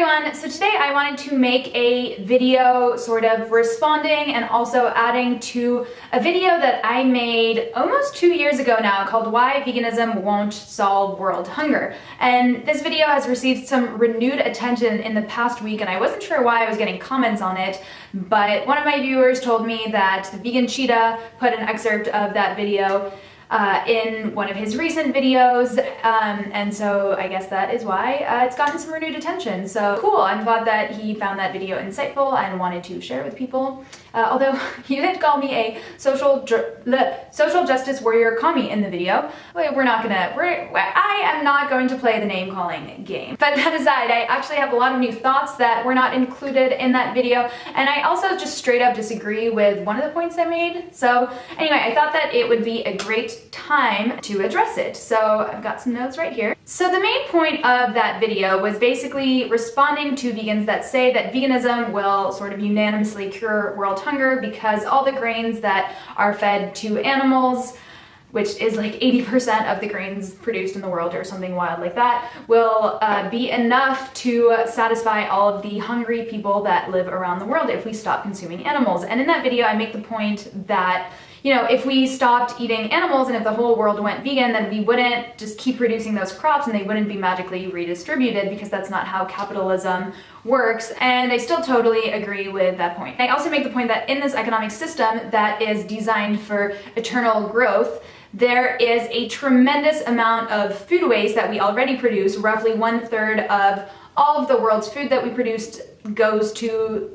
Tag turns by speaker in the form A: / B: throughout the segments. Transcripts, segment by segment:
A: everyone, so today I wanted to make a video sort of responding and also adding to a video that I made almost 2 years ago now called Why Veganism Won't Solve World Hunger. And this video has received some renewed attention in the past week, and I wasn't sure why I was getting comments on it, but one of my viewers told me that the Vegan Cheetah put an excerpt of that video in one of his recent videos, and so I guess that is why it's gotten some renewed attention. So cool, I'm glad that he found that video insightful and wanted to share it with people. Although he did call me a social justice warrior commie in the video. Wait, I am not going to play the name calling game. But that aside, I actually have a lot of new thoughts that were not included in that video, and I also just straight up disagree with one of the points I made. So anyway, I thought that it would be a great time to address it. So I've got some notes right here. So the main point of that video was basically responding to vegans that say that veganism will sort of unanimously cure world hunger because all the grains that are fed to animals, which is like 80% of the grains produced in the world or something wild like that, will be enough to satisfy all of the hungry people that live around the world if we stop consuming animals. And in that video, I make the point that, you know, if we stopped eating animals and if the whole world went vegan, then we wouldn't just keep producing those crops and they wouldn't be magically redistributed, because that's not how capitalism works. And I still totally agree with that point. I also make the point that in this economic system that is designed for eternal growth, there is a tremendous amount of food waste that we already produce. Roughly 1/3 of all of the world's food that we produced goes to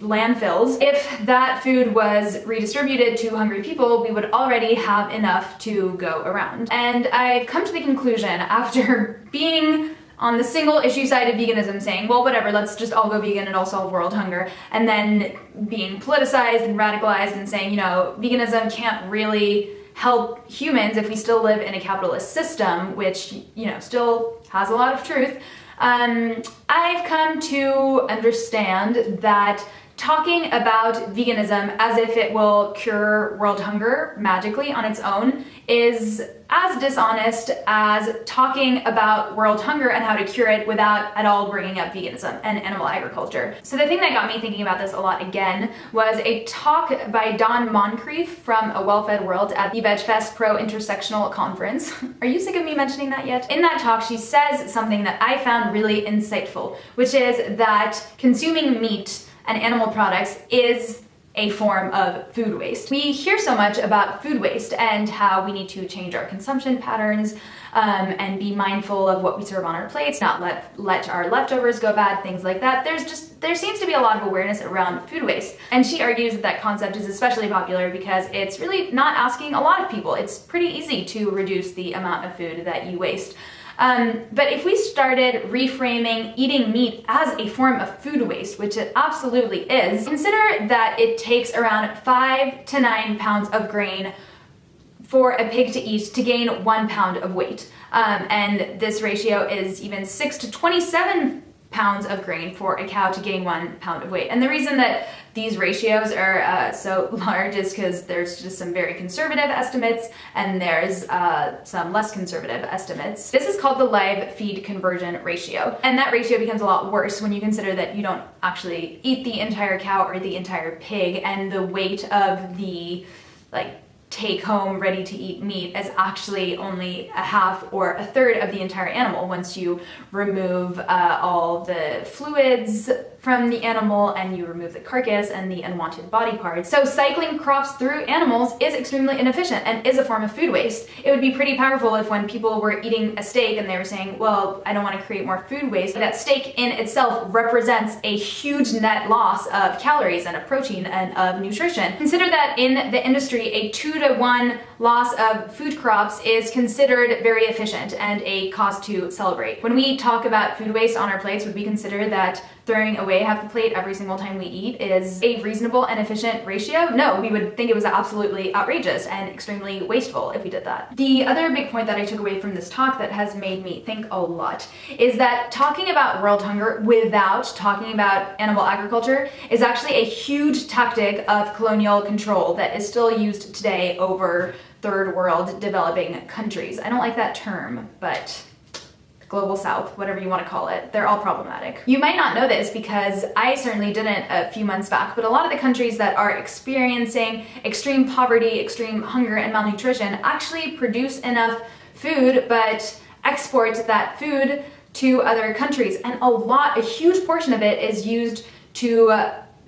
A: landfills. If that food was redistributed to hungry people, we would already have enough to go around. And I've come to the conclusion, after being on the single issue side of veganism, saying, well, whatever, let's just all go vegan and it'll solve world hunger, and then being politicized and radicalized and saying, you know, veganism can't really help humans if we still live in a capitalist system, which, you know, still has a lot of truth. I've come to understand that talking about veganism as if it will cure world hunger magically on its own is as dishonest as talking about world hunger and how to cure it without at all bringing up veganism and animal agriculture. So the thing that got me thinking about this a lot again was a talk by Dawn Moncrief from A Well-Fed World at the VegFest Pro Intersectional Conference. Are you sick of me mentioning that yet? In that talk, she says something that I found really insightful, which is that consuming meat and animal products is a form of food waste. We hear so much about food waste and how we need to change our consumption patterns and be mindful of what we serve on our plates, not let our leftovers go bad, things like that. There seems to be a lot of awareness around food waste. And she argues that that concept is especially popular because it's really not asking a lot of people. It's pretty easy to reduce the amount of food that you waste. But if we started reframing eating meat as a form of food waste, which it absolutely is, consider that it takes around 5 to 9 pounds of grain for a pig to eat to gain 1 pound of weight. And this ratio is even 6 to 27 pounds of grain for a cow to gain 1 pound of weight. And the reason that these ratios are so large is because there's just some very conservative estimates and there's some less conservative estimates. This is called the live feed conversion ratio. And that ratio becomes a lot worse when you consider that you don't actually eat the entire cow or the entire pig, and the weight of the take-home ready-to-eat meat is actually only a half or a third of the entire animal once you remove all the fluids from the animal and you remove the carcass and the unwanted body parts. So cycling crops through animals is extremely inefficient and is a form of food waste. It would be pretty powerful if when people were eating a steak and they were saying, well, I don't want to create more food waste, that steak in itself represents a huge net loss of calories and of protein and of nutrition. Consider that in the industry, a 2 to 1 loss of food crops is considered very efficient and a cause to celebrate. When we talk about food waste on our plates, would we consider that throwing away half the plate every single time we eat is a reasonable and efficient ratio? No, we would think it was absolutely outrageous and extremely wasteful if we did that. The other big point that I took away from this talk that has made me think a lot is that talking about world hunger without talking about animal agriculture is actually a huge tactic of colonial control that is still used today over third world developing countries. I don't like that term, but global south, whatever you want to call it. They're all problematic. You might not know this because I certainly didn't a few months back, but a lot of the countries that are experiencing extreme poverty, extreme hunger and malnutrition actually produce enough food but export that food to other countries, and a huge portion of it is used to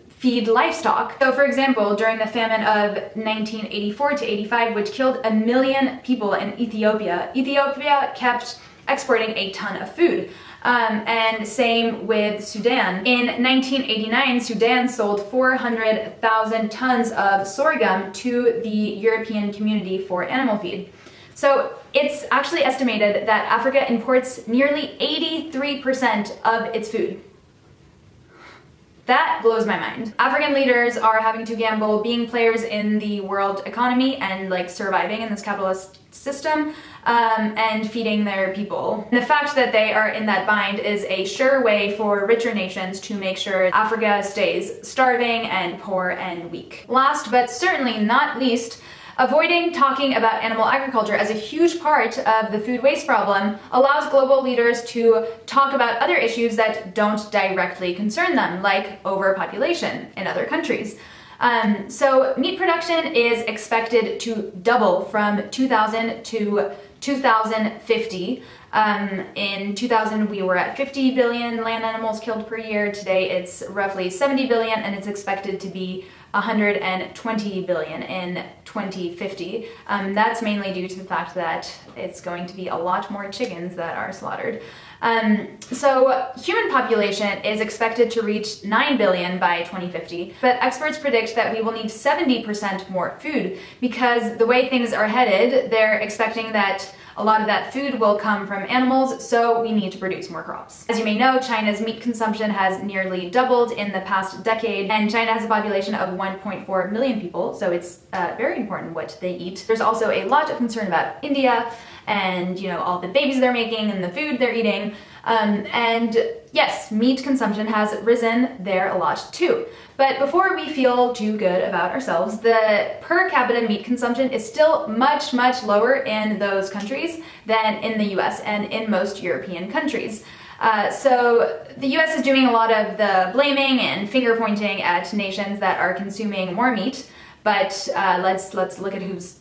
A: feed livestock. So for example, during the famine of 1984 to 85, which killed 1 million people in Ethiopia, Ethiopia kept exporting a ton of food. And same with Sudan. In 1989, Sudan sold 400,000 tons of sorghum to the European Community for Animal Feed. So it's actually estimated that Africa imports nearly 83% of its food. That blows my mind. African leaders are having to gamble being players in the world economy and like surviving in this capitalist system and feeding their people. And the fact that they are in that bind is a sure way for richer nations to make sure Africa stays starving and poor and weak. Last but certainly not least, avoiding talking about animal agriculture as a huge part of the food waste problem allows global leaders to talk about other issues that don't directly concern them, like overpopulation in other countries. So meat production is expected to double from 2000 to 2050. In 2000, we were at 50 billion land animals killed per year. Today, it's roughly 70 billion, and it's expected to be 120 billion in 2050. That's mainly due to the fact that it's going to be a lot more chickens that are slaughtered. So human population is expected to reach 9 billion by 2050, but experts predict that we will need 70% more food because the way things are headed, they're expecting that a lot of that food will come from animals, so we need to produce more crops. As you may know, China's meat consumption has nearly doubled in the past decade, and China has a population of 1.4 million people, so it's very important what they eat. There's also a lot of concern about India and, you know, all the babies they're making and the food they're eating. And yes, meat consumption has risen there a lot too. But before we feel too good about ourselves, the per capita meat consumption is still much, much lower in those countries than in the US and in most European countries. So the US is doing a lot of the blaming and finger pointing at nations that are consuming more meat. But let's look at who's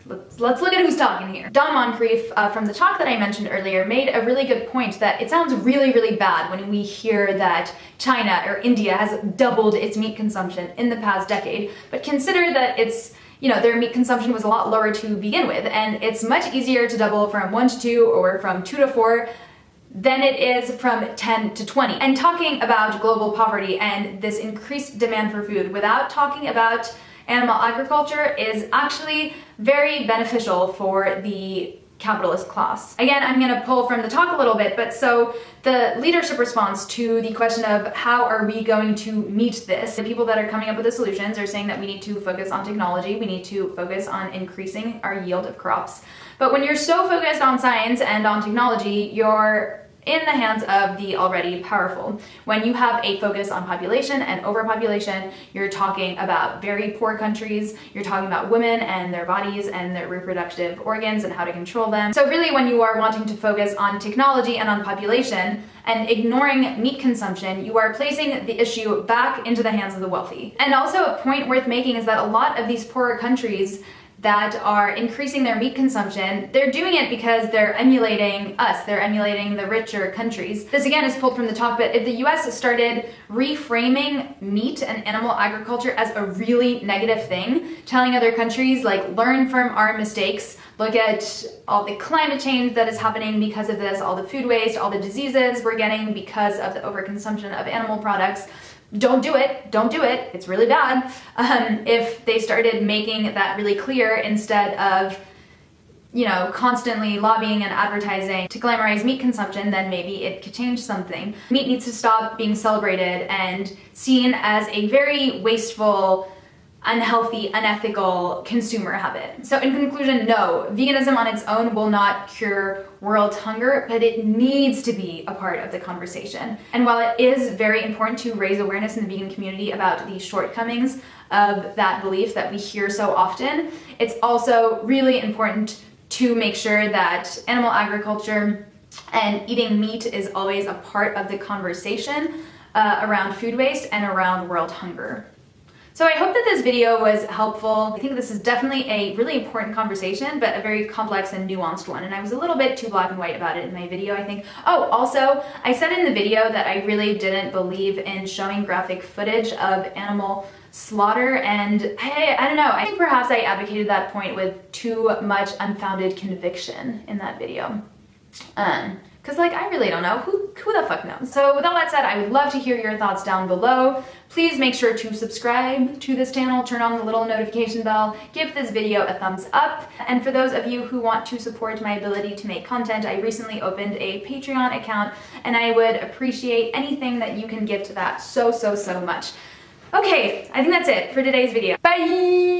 A: talking here. Don Moncrief from the talk that I mentioned earlier made a really good point that it sounds really, really bad when we hear that China or India has doubled its meat consumption in the past decade. But consider that it's, you know, their meat consumption was a lot lower to begin with, and it's much easier to double from 1 to 2 or from 2 to 4 than it is from 10 to 20. And talking about global poverty and this increased demand for food without talking about animal agriculture is actually very beneficial for the capitalist class. Again, I'm going to pull from the talk a little bit, but so the leadership response to the question of how are we going to meet this, the people that are coming up with the solutions are saying that we need to focus on technology, we need to focus on increasing our yield of crops. But when you're so focused on science and on technology, you're in the hands of the already powerful. When you have a focus on population and overpopulation, you're talking about very poor countries, you're talking about women and their bodies and their reproductive organs and how to control them. So really when you are wanting to focus on technology and on population and ignoring meat consumption, you are placing the issue back into the hands of the wealthy. And also a point worth making is that a lot of these poorer countries that are increasing their meat consumption, they're doing it because they're emulating us, they're emulating the richer countries. This again is pulled from the talk, but if the US started reframing meat and animal agriculture as a really negative thing, telling other countries like learn from our mistakes, look at all the climate change that is happening because of this, all the food waste, all the diseases we're getting because of the overconsumption of animal products, don't do it, it's really bad. If they started making that really clear instead of, you know, constantly lobbying and advertising to glamorize meat consumption, then maybe it could change something. Meat needs to stop being celebrated and seen as a very wasteful, unhealthy, unethical consumer habit. So in conclusion, no, veganism on its own will not cure world hunger, but it needs to be a part of the conversation. And while it is very important to raise awareness in the vegan community about the shortcomings of that belief that we hear so often, it's also really important to make sure that animal agriculture and eating meat is always a part of the conversation around food waste and around world hunger. So I hope that this video was helpful. I think this is definitely a really important conversation, but a very complex and nuanced one. And I was a little bit too black and white about it in my video, I think. Oh, also, I said in the video that I really didn't believe in showing graphic footage of animal slaughter, and I don't know, I think perhaps I advocated that point with too much unfounded conviction in that video. Because like, I really don't know, who the fuck knows? So with all that said, I would love to hear your thoughts down below. Please make sure to subscribe to this channel, turn on the little notification bell, give this video a thumbs up. And for those of you who want to support my ability to make content, I recently opened a Patreon account, and I would appreciate anything that you can give to that so much. Okay, I think that's it for today's video. Bye!